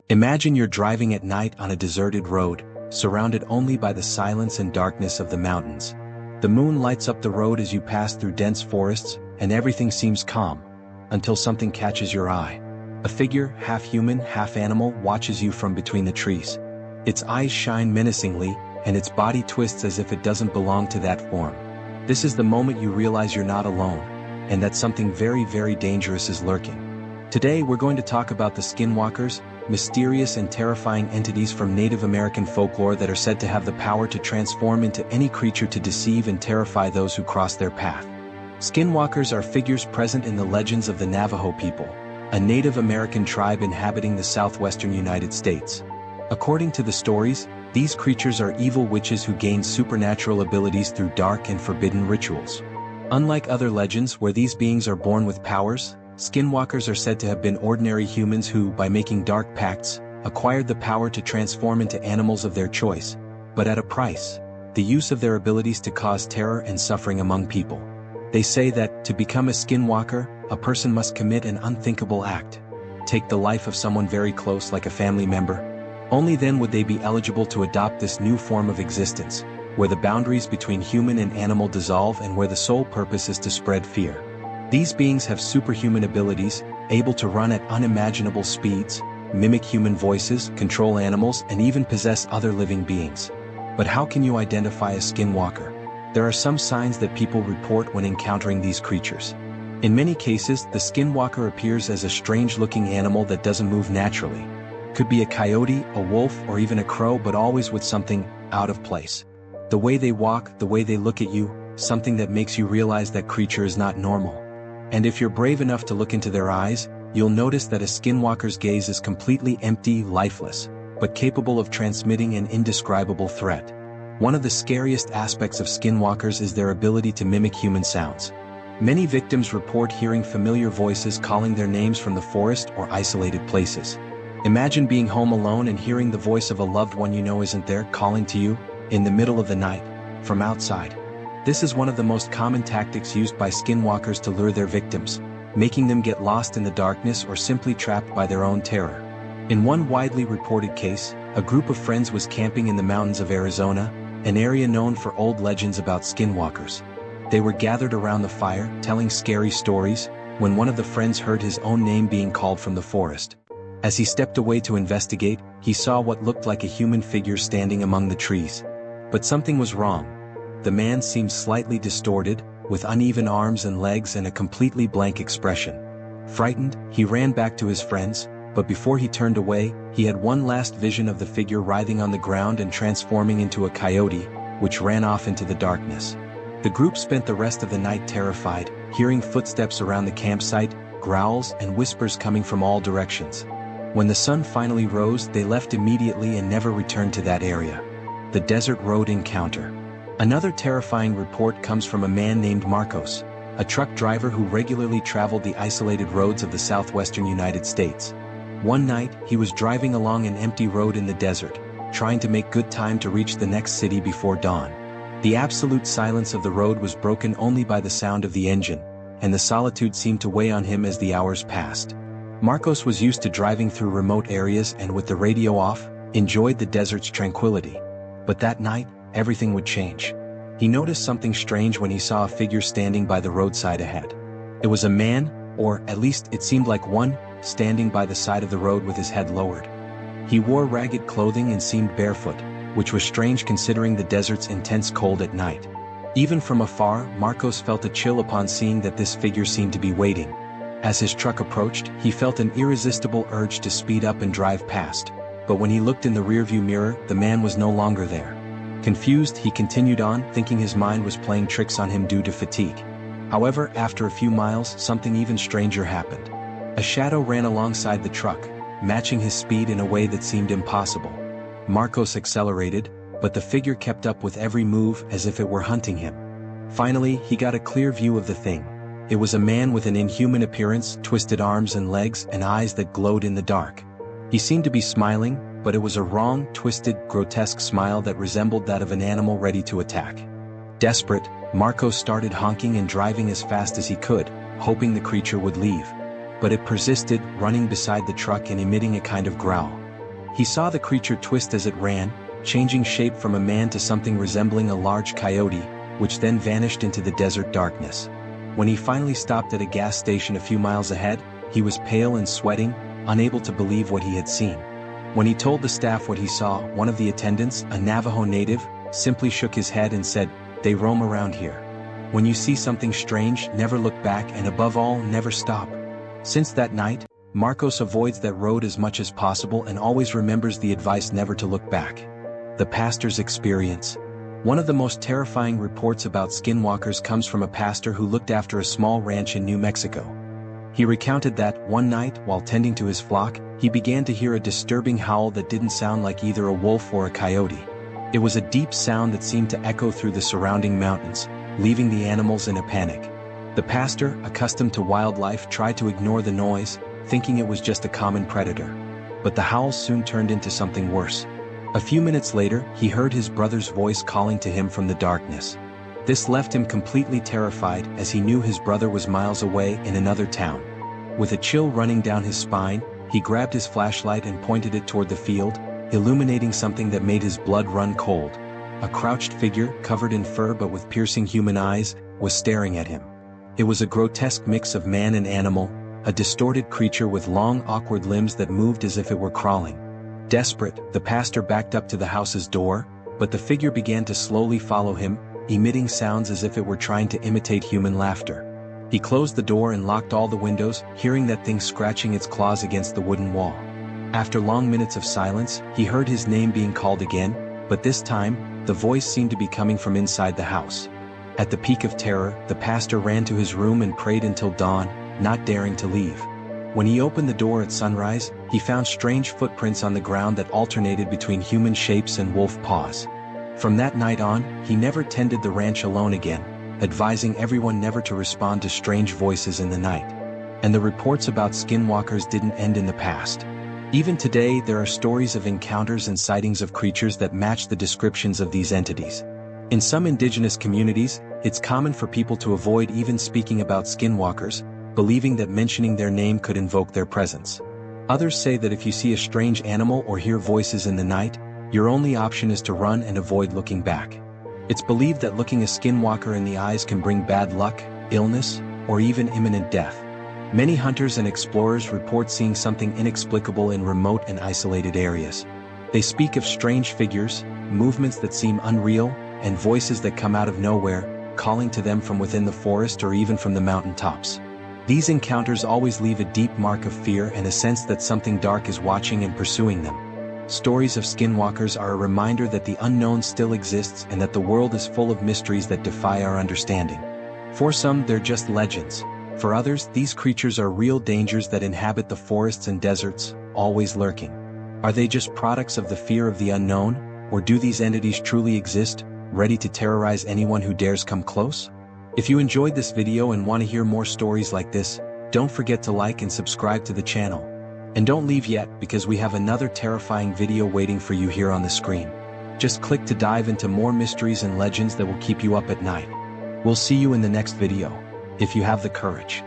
Imagine you're driving at night on a deserted road, surrounded only by the silence and darkness of the mountains. The moon lights up the road as you pass through dense forests, and everything seems calm, until something catches your eye. A figure, half human, half animal, watches you from between the trees. Its eyes shine menacingly, and its body twists as if it doesn't belong to that form. This is the moment you realize you're not alone, and that something very, very dangerous is lurking. Today we're going to talk about the Skinwalkers, mysterious and terrifying entities from Native American folklore that are said to have the power to transform into any creature to deceive and terrify those who cross their path. Skinwalkers are figures present in the legends of the Navajo people, a Native American tribe inhabiting the southwestern United States. According to the stories, these creatures are evil witches who gain supernatural abilities through dark and forbidden rituals. Unlike other legends where these beings are born with powers, Skinwalkers are said to have been ordinary humans who, by making dark pacts, acquired the power to transform into animals of their choice, but at a price: the use of their abilities to cause terror and suffering among people. They say that, to become a Skinwalker, a person must commit an unthinkable act. Take the life of someone very close, like a family member. Only then would they be eligible to adopt this new form of existence, where the boundaries between human and animal dissolve and where the sole purpose is to spread fear. These beings have superhuman abilities, able to run at unimaginable speeds, mimic human voices, control animals, and even possess other living beings. But how can you identify a Skinwalker? There are some signs that people report when encountering these creatures. In many cases, the Skinwalker appears as a strange-looking animal that doesn't move naturally. Could be a coyote, a wolf, or even a crow, but always with something out of place. The way they walk, the way they look at you, something that makes you realize that creature is not normal. And if you're brave enough to look into their eyes, you'll notice that a Skinwalker's gaze is completely empty, lifeless, but capable of transmitting an indescribable threat. One of the scariest aspects of Skinwalkers is their ability to mimic human sounds. Many victims report hearing familiar voices calling their names from the forest or isolated places. Imagine being home alone and hearing the voice of a loved one you know isn't there, calling to you, in the middle of the night, from outside. This is one of the most common tactics used by Skinwalkers to lure their victims, making them get lost in the darkness or simply trapped by their own terror. In one widely reported case, a group of friends was camping in the mountains of Arizona, an area known for old legends about Skinwalkers. They were gathered around the fire, telling scary stories, when one of the friends heard his own name being called from the forest. As he stepped away to investigate, he saw what looked like a human figure standing among the trees. But something was wrong. The man seemed slightly distorted, with uneven arms and legs and a completely blank expression. Frightened, he ran back to his friends, but before he turned away, he had one last vision of the figure writhing on the ground and transforming into a coyote, which ran off into the darkness. The group spent the rest of the night terrified, hearing footsteps around the campsite, growls and whispers coming from all directions. When the sun finally rose, they left immediately and never returned to that area. The Desert Road Encounter. Another terrifying report comes from a man named Marcos, a truck driver who regularly traveled the isolated roads of the southwestern United States. One night, he was driving along an empty road in the desert, trying to make good time to reach the next city before dawn. The absolute silence of the road was broken only by the sound of the engine, and the solitude seemed to weigh on him as the hours passed. Marcos was used to driving through remote areas and, with the radio off, enjoyed the desert's tranquility. But that night, everything would change. He noticed something strange when he saw a figure standing by the roadside ahead. It was a man, or at least it seemed like one, standing by the side of the road with his head lowered. He wore ragged clothing and seemed barefoot, which was strange considering the desert's intense cold at night. Even from afar, Marcos felt a chill upon seeing that this figure seemed to be waiting. As his truck approached, he felt an irresistible urge to speed up and drive past, but when he looked in the rearview mirror, the man was no longer there. Confused, he continued on, thinking his mind was playing tricks on him due to fatigue. However, after a few miles, something even stranger happened. A shadow ran alongside the truck, matching his speed in a way that seemed impossible. Marcos accelerated, but the figure kept up with every move as if it were hunting him. Finally, he got a clear view of the thing. It was a man with an inhuman appearance, twisted arms and legs, and eyes that glowed in the dark. He seemed to be smiling, but it was a wrong, twisted, grotesque smile that resembled that of an animal ready to attack. Desperate, Marcos started honking and driving as fast as he could, hoping the creature would leave. But it persisted, running beside the truck and emitting a kind of growl. He saw the creature twist as it ran, changing shape from a man to something resembling a large coyote, which then vanished into the desert darkness. When he finally stopped at a gas station a few miles ahead, he was pale and sweating, unable to believe what he had seen. When he told the staff what he saw, one of the attendants, a Navajo native, simply shook his head and said, "They roam around here. When you see something strange, never look back, and above all, never stop." Since that night, Marcos avoids that road as much as possible and always remembers the advice never to look back. The pastor's experience. One of the most terrifying reports about skinwalkers comes from a pastor who looked after a small ranch in New Mexico. He recounted that, one night, while tending to his flock, he began to hear a disturbing howl that didn't sound like either a wolf or a coyote. It was a deep sound that seemed to echo through the surrounding mountains, leaving the animals in a panic. The pastor, accustomed to wildlife, tried to ignore the noise, thinking it was just a common predator. But the howls soon turned into something worse. A few minutes later, he heard his brother's voice calling to him from the darkness. This left him completely terrified, as he knew his brother was miles away in another town. With a chill running down his spine, he grabbed his flashlight and pointed it toward the field, illuminating something that made his blood run cold. A crouched figure, covered in fur but with piercing human eyes, was staring at him. It was a grotesque mix of man and animal, a distorted creature with long, awkward limbs that moved as if it were crawling. Desperate, the pastor backed up to the house's door, but the figure began to slowly follow him, emitting sounds as if it were trying to imitate human laughter. He closed the door and locked all the windows, hearing that thing scratching its claws against the wooden wall. After long minutes of silence, he heard his name being called again, but this time, the voice seemed to be coming from inside the house. At the peak of terror, the pastor ran to his room and prayed until dawn, not daring to leave. When he opened the door at sunrise, he found strange footprints on the ground that alternated between human shapes and wolf paws. From that night on, he never tended the ranch alone again, advising everyone never to respond to strange voices in the night. And the reports about skinwalkers didn't end in the past. Even today, there are stories of encounters and sightings of creatures that match the descriptions of these entities. In some indigenous communities, it's common for people to avoid even speaking about skinwalkers, believing that mentioning their name could invoke their presence. Others say that if you see a strange animal or hear voices in the night, your only option is to run and avoid looking back. It's believed that looking a skinwalker in the eyes can bring bad luck, illness, or even imminent death. Many hunters and explorers report seeing something inexplicable in remote and isolated areas. They speak of strange figures, movements that seem unreal, and voices that come out of nowhere, calling to them from within the forest or even from the mountain tops. These encounters always leave a deep mark of fear and a sense that something dark is watching and pursuing them. Stories of skinwalkers are a reminder that the unknown still exists and that the world is full of mysteries that defy our understanding. For some, they're just legends. For others, these creatures are real dangers that inhabit the forests and deserts, always lurking. Are they just products of the fear of the unknown, or do these entities truly exist, ready to terrorize anyone who dares come close? If you enjoyed this video and want to hear more stories like this, don't forget to like and subscribe to the channel. And don't leave yet, because we have another terrifying video waiting for you here on the screen. Just click to dive into more mysteries and legends that will keep you up at night. We'll see you in the next video, if you have the courage.